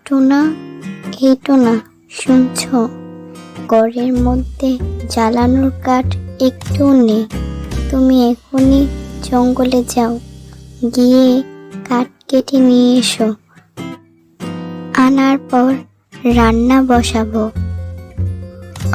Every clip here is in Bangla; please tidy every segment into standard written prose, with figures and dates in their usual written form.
টোনা, এই টোনা, শুনছো? ঘরের মধ্যে জ্বালানোর কাঠ একটুও নেই। তুমি এখনই জঙ্গলে যাও, গিয়ে কাঠ কেটে নিয়ে এসো। আনার পর রান্না বসাবো।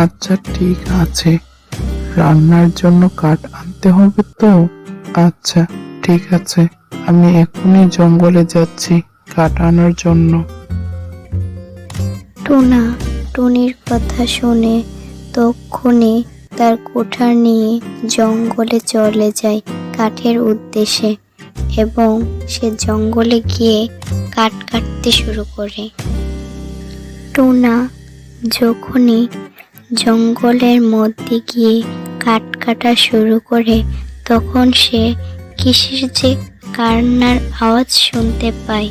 আচ্ছা ঠিক আছে, রান্নার জন্য কাঠ আনতে হবে তো। আচ্ছা ঠিক আছে, আমি এখনই জঙ্গলে যাচ্ছি কাঠ আনার জন্য। টোনা টুনির কথা শুনে তক্ষুনি তার কুঠার নিয়ে জঙ্গলে চলে যায় কাঠের উদ্দেশ্যে, এবং সে জঙ্গলে গিয়ে কাঠ কাটতে শুরু করে। টোনা যখনই জঙ্গলের মধ্যে গিয়ে কাঠ কাটা শুরু করে, তখন সে কিসের যে কান্নার আওয়াজ শুনতে পায়।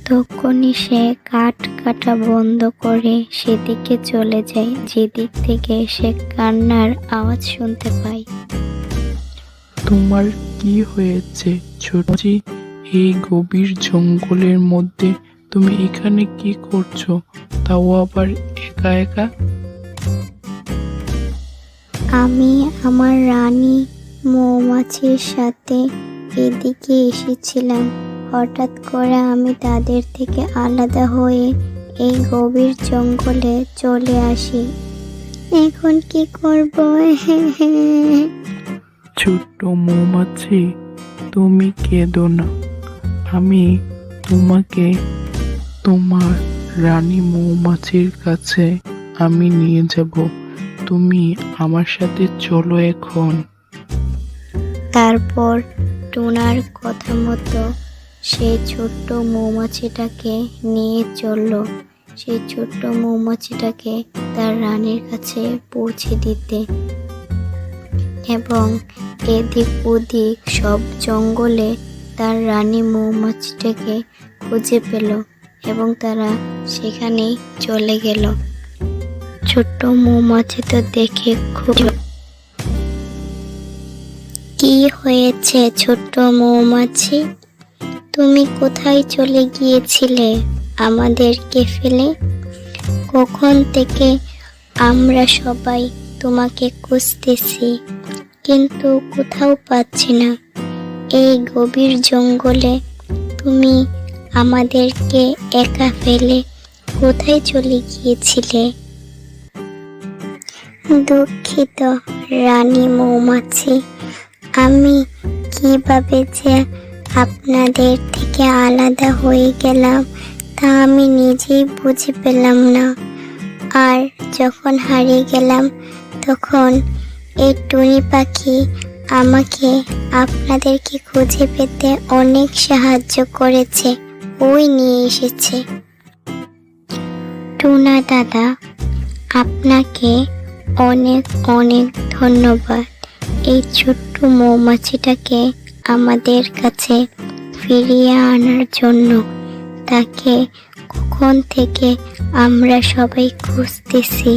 তখনই সে কাঠ কাটা বন্ধ করে সেদিকে চলে যায়, যেদিক থেকে সে কান্নার আওয়াজ শুনতে পায়। তোমার কি হয়েছে ছোটজি? এই গভীর জঙ্গলের মধ্যে তুমি এখানে কি করছো, তাও আবার একা একা? আমি আমার রানী মৌমাছির সাথে এদিকে এসেছিলাম। হঠাৎ করে আমি তাদের থেকে আলাদা হয়ে এই গভীর জঙ্গলে চলে আসি। এখন কি করব? ছোট্ট মৌমাছি, তুমি কেঁদো না। আমি তোমাকে তোমার রানী মৌমাছির কাছে আমি নিয়ে যাব। তুমি আমার সাথে চলো এখন। তারপর টোনার কথা মতো সে ছোট্ট মৌমাছিটাকে নিয়ে চলল, সেই ছোট্ট মৌমাছিটাকে তার রানীর কাছে পৌঁছে দিতে, এবং এদিক ওদিক সব জঙ্গলে তার রানী মৌমাছিটাকে খুঁজে পেল, এবং তারা সেখানেই চলে গেল। ছোট্ট মৌমাছি তো দেখে খুব। কি হয়েছে ছোট্ট মৌমাছি? তুমি কোথায় চলে গিয়েছিলে আমাদেরকে ফেলে? কখন থেকে আমরা সবাই তোমাকে খুঁজতেছি, কিন্তু কোথাও পাচ্ছি না। এই গভীর জঙ্গলে তুমি আমাদেরকে একা ফেলে কোথায় চলে গিয়েছিলে? দুঃখিত রানী মৌমাছি, আমি কিভাবে যে আপনাদের থেকে আলাদা হয়ে গেলাম তা আমি নিজেই বুঝে পেলাম না। আর যখন হারিয়ে গেলাম, তখন এই টুনি পাখি আমাকে আপনাদেরকে খুঁজে পেতে অনেক সাহায্য করেছে, ওই নিয়ে এসেছে। টুনা দাদা, আপনাকে অনেক অনেক ধন্যবাদ এই ছোট্ট মৌমাছিটাকে আমাদের কাছে ফিরিয়ে আনার জন্য। তাকে কখন থেকে আমরা সবাই খুঁজতেছি,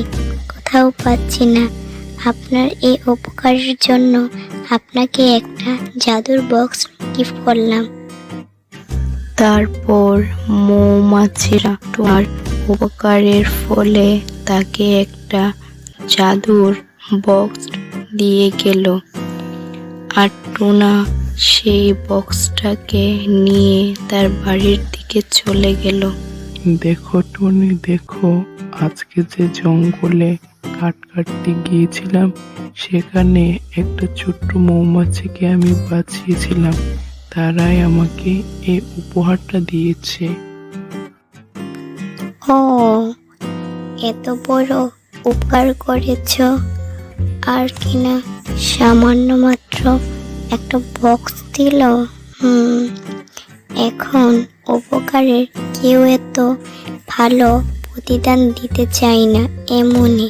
কোথাও পাচ্ছি না। আপনার এই উপকারের জন্য আপনাকে একটা জাদুর বক্স গিফট করলাম। তারপর মৌমাছিরা তোমার উপকারের ফলে তাকে একটা জাদুর বক্স দিয়ে গেল, আর টোনা সেই বক্সটাকে নিয়ে তার বাড়ির দিকে চলে গেল। দেখো টনি, দেখো, আজকে যে জঙ্গলে কাঠ কাটতে গিয়েছিলাম, সেখানে একটা ছোট্ট মৌমাছিকে আমি বাঁচিয়েছিলাম। তারাই আমাকে এই উপহারটা দিয়েছে। ও, এত বড় উপকার করেছ, আর কিনা সামান্য মাত্র একটা বক্স দিল। এখন উপকারের কেউ এত ভালো প্রতিদান দিতে চায় না, এমনই।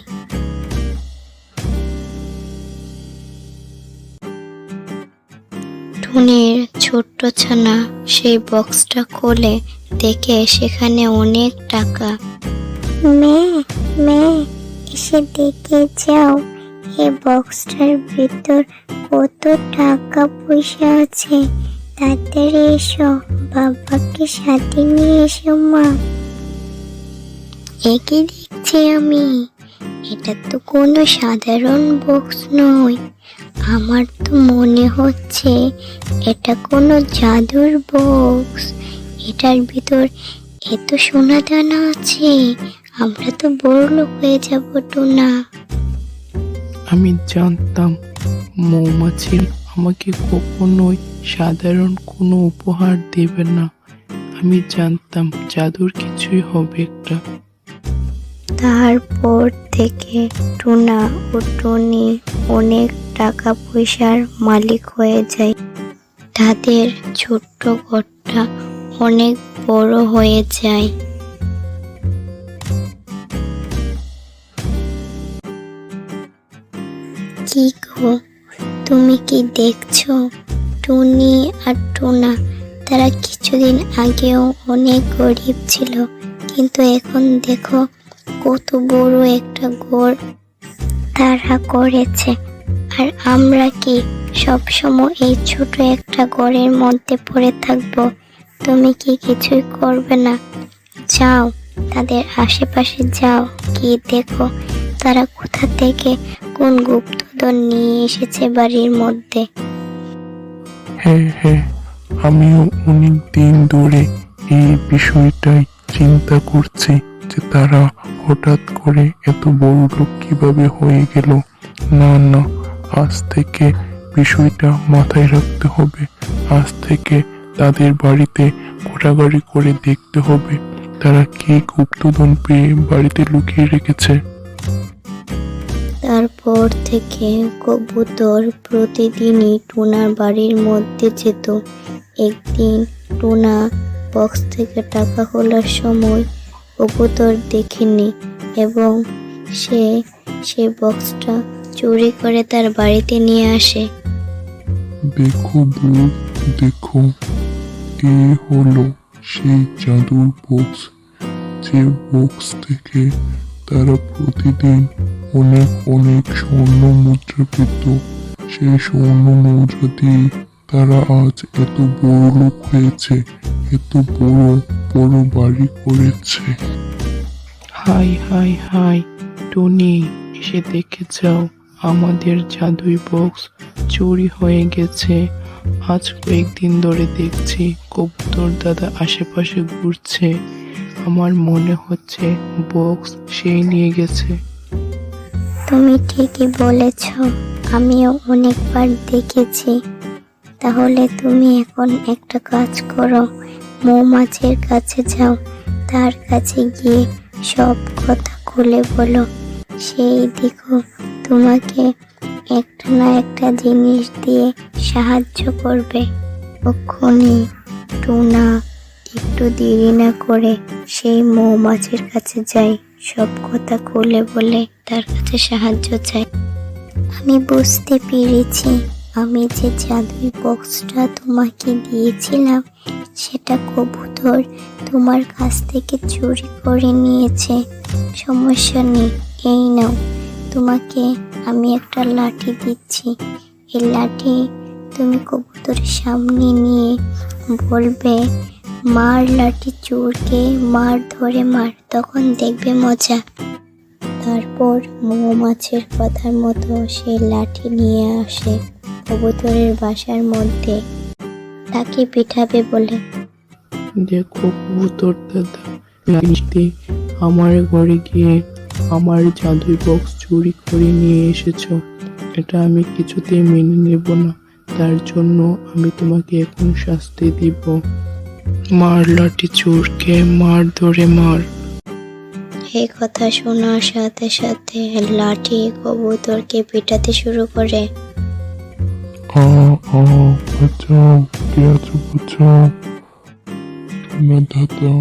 টুনির ছোট্ট ছানা সেই বক্সটা খুলে দেখে সেখানে অনেক টাকা। মেয়ে, এসে দেখে যাও এই বক্সটার ভিতর কত টাকা পয়সা আছে। তাড়াতাড়ি এসো, বাবাকে সাথে নিয়ে এসো মা। একে দেখছি আমি, এটা তো কোনো সাধারণ বক্স নয়। আমার তো মনে হচ্ছে এটা কোনো জাদুর বক্স। এটার ভিতর এত সোনা দানা আছে, আমরা তো বড়লোক হয়ে যাব টুনা। আমি জানতাম মৌমাছি আমাকে কখনোই সাধারণ কোনো উপহার দেবে না। আমি জানতাম জাদুর কিছুই হবে একটা। তারপর থেকে টুনা ও টুনি অনেক টাকা পয়সার মালিক হয়ে যায়। তাদের ছোট্ট ঘরটা অনেক বড় হয়ে যায়। কি গো, তুমি কি দেখছো? টুনি আর টুনা তারা কিছুদিন আগেও অনেক গরিব ছিল, কিন্তু এখন দেখো কত বড় একটা ঘর তারা করেছে। আর আমরা কি সব সময় এই ছোট একটা ঘরের মধ্যে পড়ে থাকবো? তুমি কি কিছুই করবে না? যাও, তাদের আশেপাশে যাও, কি দেখো তারা কোথা থেকে কোন গুপ্তধন নিয়ে এসেছে বাড়ির মধ্যে। হ্যাঁ হ্যাঁ, আমিও অনেক দিন ধরে এই বিষয়টাই চিন্তা করছি যে তারা হঠাৎ করে এত বড় লোক কিভাবে হয়ে গেল। না না, আজ থেকে বিষয়টা মাথায় রাখতে হবে। আজ থেকে তাদের বাড়িতে ঘোরাঘুরি করে দেখতে হবে তারা কি গুপ্তধন পেয়ে বাড়িতে লুকিয়ে রেখেছে। তারপর থেকে কবুতর প্রতিদিনই টুনার বাড়ির মধ্যে যেত। একদিন টুনা বক্স থেকে টাকা খোলার সময় কবুতর দেখেনি এবং সে বক্সটা চুরি করে তার বাড়িতে নিয়ে আসে। দেখো বউ, দেখো, এ হলো সেই জাদুর বক্স, যে বক্স থেকে তারা প্রতিদিন অনেক অনেক স্বর্ণ মুদ্রা পেত। সেই স্বর্ণ মুদ্রা দিয়ে তারা আজ এত বড় লোক হয়েছে, এত বড় বড় বাড়ি করেছে। হাই হাই হাই, টনি এসে দেখে যাও, আমাদের জাদুই বক্স চুরি হয়ে গেছে। আজ কয়েকদিন ধরে দেখছি কবুতর দাদা আশেপাশে ঘুরছে। আমার মনে হচ্ছে বক্স সেই নিয়ে গেছে। তুমি ঠিকই বলেছ, আমিও অনেকবার দেখেছি। তাহলে তুমি এখন একটা কাজ করো, মৌমাছির কাছে যাও, তার কাছে গিয়ে সব কথা খুলে বলো। সেই দেখো তোমাকে একটা না একটা জিনিস দিয়ে সাহায্য করবে। তখনই টুনা একটু দেরি না করে সেই মৌমাছির কাছে যায়, সব কথা খুলে বলে তার কাছে সাহায্য চায়। আমি বুঝতে পেরেছি, আমি যে জাদুই বক্সটা তোমাকে দিয়েছিলাম সেটা কবুতর তোমার কাছ থেকে চুরি করে নিয়েছে। সমস্যা নেই, এই নাও, তোমাকে আমি একটা লাঠি দিচ্ছি। এই লাঠি তুমি কবুতরের সামনে নিয়ে বলবে, মার লাঠি চোরকে, মার ধরে মার, তখন দেখবে মজা। তারপর মৌমাছির কথার মতো সে লাঠি নিয়ে আসে কবুতরের বাসার মধ্যে, তাকে পিঠাবে বলে। দেখো কবুতর দাদা, লাঠিতে আমার ঘরে গিয়ে আমার জাদুই বক্স চুরি করে নিয়ে এসেছো। এটা আমি কিছুতেই মেনে নেব না। তার জন্য আমি তোমাকে এখন শাস্তি দিব। মার লাঠি চোরকে, মার ধরে মার। এই কথা শোনার সাথে সাথে লাঠি কবুতরকে পিটাতে শুরু করে। বাঁচাও, কে আছো, বাঁচাও। না দাদা,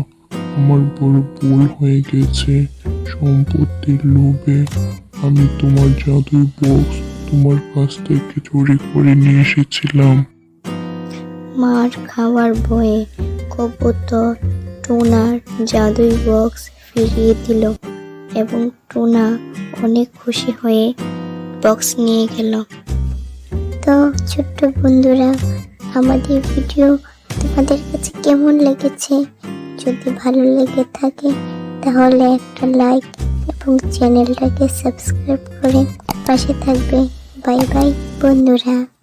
আমার বড় ভুল হয়ে গেছে। সম্পত্তির লোভে আমি তোমার জাদুই বক্স তোমার কাছ থেকে চুরি করে নিয়ে এসেছিলাম। মার খাওয়ার ভয়ে কবুতর টুনার জাদুই বক্স ফিরিয়ে দিল এবং টুনা অনেক খুশি হয়ে বক্স নিয়ে গেল। তো ছোট্ট বন্ধুরা, আমাদের ভিডিও তোমাদের কাছে কেমন লেগেছে। যদি ভালো লেগে থাকে তাহলে একটা লাইক এবং চ্যানেলটাকে সাবস্ক্রাইব করে পাশে থাকবে। বাই বাই বন্ধুরা।